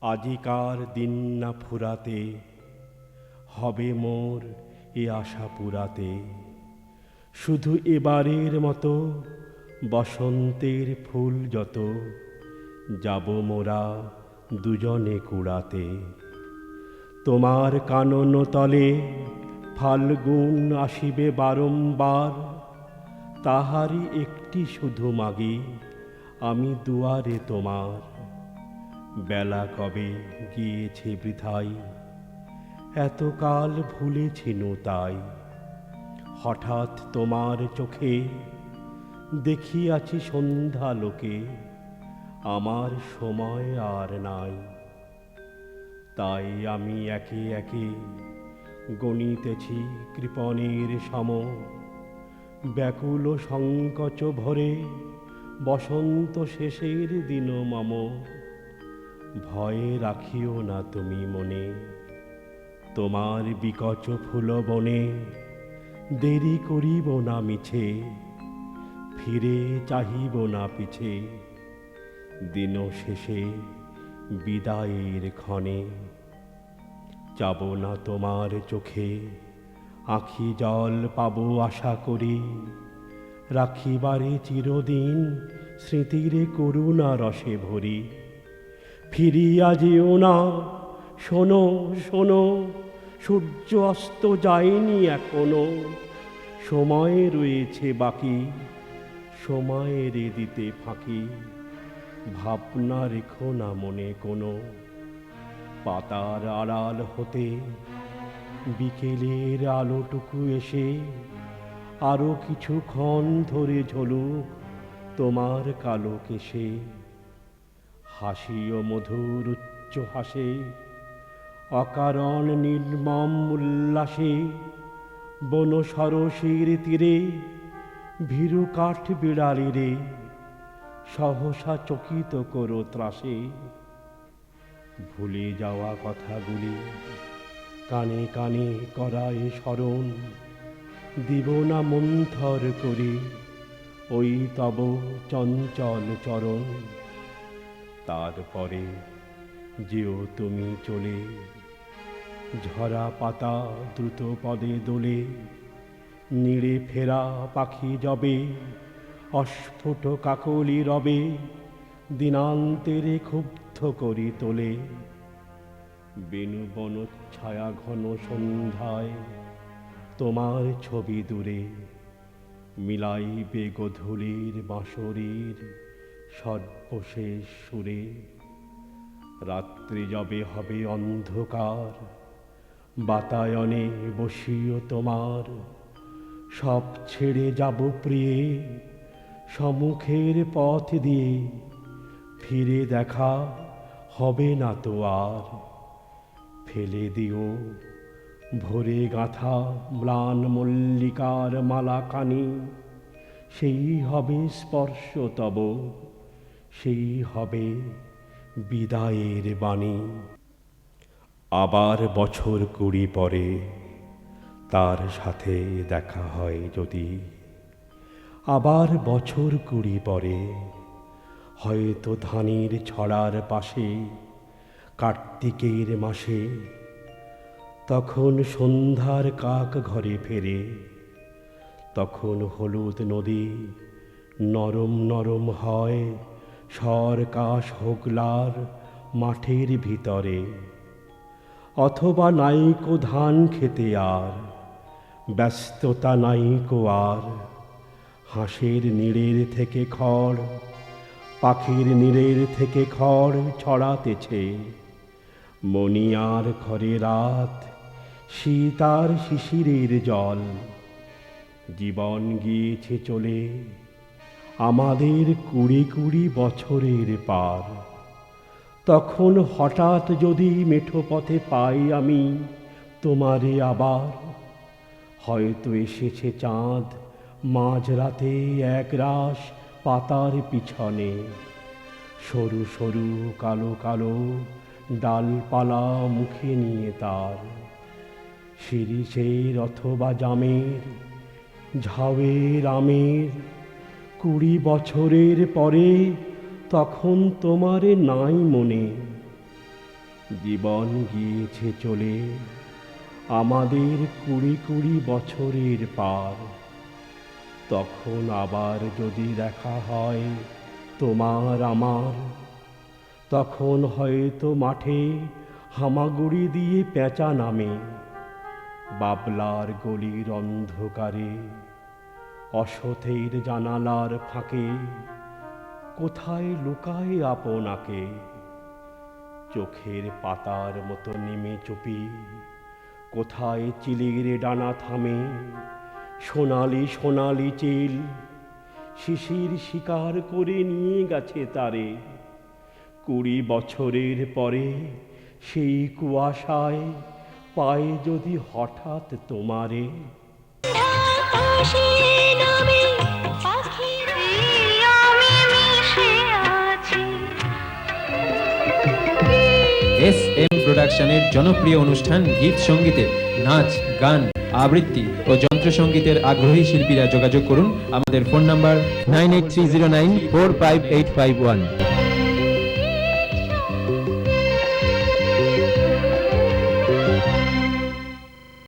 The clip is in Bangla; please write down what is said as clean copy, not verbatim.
আজিকার দিন না ফুরাতে, হবে মোর এ আশা পুরাতে। শুধু এবারের মতো বসন্তের ফুল যত, যাব মোরা দুজনে কুড়াতে। তোমার কানন তলে ফাল্গুন আসিবে বারংবার, তাহারই একটি শুধু মাগি আমি দুয়ারে তোমার। বেলা কবে গিয়েছে বৃথাই, এতকাল ভুলেছিনু তাই। হঠাৎ তোমার চোখে দেখিয়াছি সন্ধ্যালোকে, আমার সময় আর নাই। তাই আমি একে একে গণিতেছি কৃপণের সম, ব্যাকুল সংকোচ ভরে বসন্ত শেষের দিন মম। ভয়ে রাখিও না তুমি মনে, তোমার বিকচ ফুল বনে দেরি করিব না মিছে, ফিরে চাহিব না পিছে দিন শেষে বিদায়ের ক্ষণে। যাব না তোমার চোখে আঁখি জল পাবো আশা করি, রাখিবারে চিরদিন স্মৃতির করুণা রসে ভরি। ফিরিয়া যেও না, শোনো শোনো, সূর্য অস্ত যায়নি এখনো। সময় রয়েছে বাকি, সময়ের দিতে ফাঁকি। ভাবনা রেখো না মনে কোনো, পাতার আড়াল হতে বিকেলের আলোটুকু এসে আরো কিছুক্ষণ ধরে ঝলুক তোমার কালো কেশে। হাসি ও মধুর উচ্চ হাসে, অকারণ নির্মম উল্লাসে, বন সরসীর তীরে ভীরু কাঠ বিড়ালিরে সহসা চকিত করো ত্রাসে। ভুলে যাওয়া কথাগুলি কানে কানে করায় স্মরণ, দিব না মন্থর করে ওই তব চঞ্চল চরণ। তারপরে যেও তুমি চলে, ঝরা পাতা দ্রুত পদে দোলে, নীড়ে ফেরা পাখি যবে অস্ফুট কাকলি রবে, দিনান্তেরে ক্ষুব্ধ করি তোলে। বেণু বন ছায়া ঘন সন্ধ্যায় তোমার ছবি দূরে, মিলাইবে গোধূলির বাঁশরীর সর্বশেষ সুরে। রাত্রি যবে হবে অন্ধকার, বাতায়নে বসিও তোমার, সব ছেড়ে যাব প্রিয়ে সম্মুখের পথ দিয়ে। ফিরে দেখা হবে না তো আর, ফেলে দিও ভোরে গাঁথা ম্লান মল্লিকার মালাখানি। সেই হবে স্পর্শ তব, সেই হবে বিদায়ের বাণী। আবার বছর 20 পরে তার সাথে দেখা হয় যদি, আবার বছর 20 পরে হয়তো ধানের ছড়ার পাশে কার্তিকের মাসে। তখন সন্ধ্যার কাক ঘরে ফেরে, তখন হলুদ নদী নরম নরম হয় সরকাশ হোগলার মাঠের ভিতরে। অথবা নাইকো ধান খেতে আর, ব্যস্ততা নাইকো আর। হাঁসের নীড়ের থেকে খড়, পাখির নীড়ের থেকে খড় ছড়াতেছে। মণিয়ার ঘরে রাত, শীত আর শিশিরের জল। জীবন গিয়েছে চলে আমাদের 20 বছরের পার। তখন হঠাৎ যদি মেঠো পথে পাই আমি তোমারে আবার, হয়তো এসেছে চাঁদ মাঝরাতে একরাশ পাতার পিছনে। সরু সরু কালো কালো ডালপালা মুখে নিয়ে তার, শিরীষের অথবা জামের, ঝাউয়ের আমের। 20 বছরের পরে তখন তোমারে নাই মনে, জীবন গিয়েছে চলে আমাদের 20 বছরের পার। তখন আবার যদি দেখা হয় তোমার আমার, তখন হয়তো মাঠে হামাগুড়ি দিয়ে পেঁচা নামে, বাবলার গলির অন্ধকারে, অসথের জানালার ফাঁকে কোথায় লুকায় আপনাকে। চোখের পাতার মতো নেমে চুপি কোথায় চিলের ডানা থামে, সোনালি সোনালি চিল শিশির শিকার করে নিয়ে গেছে তারে। 20 বছরের পরে সেই কুয়াশায় পায়ে যদি হঠাৎ তোমারে। SM প্রোডাকশনের জনপ্রিয় অনুষ্ঠান গীত সঙ্গীতে নাচ, গান, আবৃত্তি ও যন্ত্রসঙ্গীতের আগ্রহী শিল্পীরা যোগাযোগ করুন আমাদের ফোন নাম্বার 9830945851।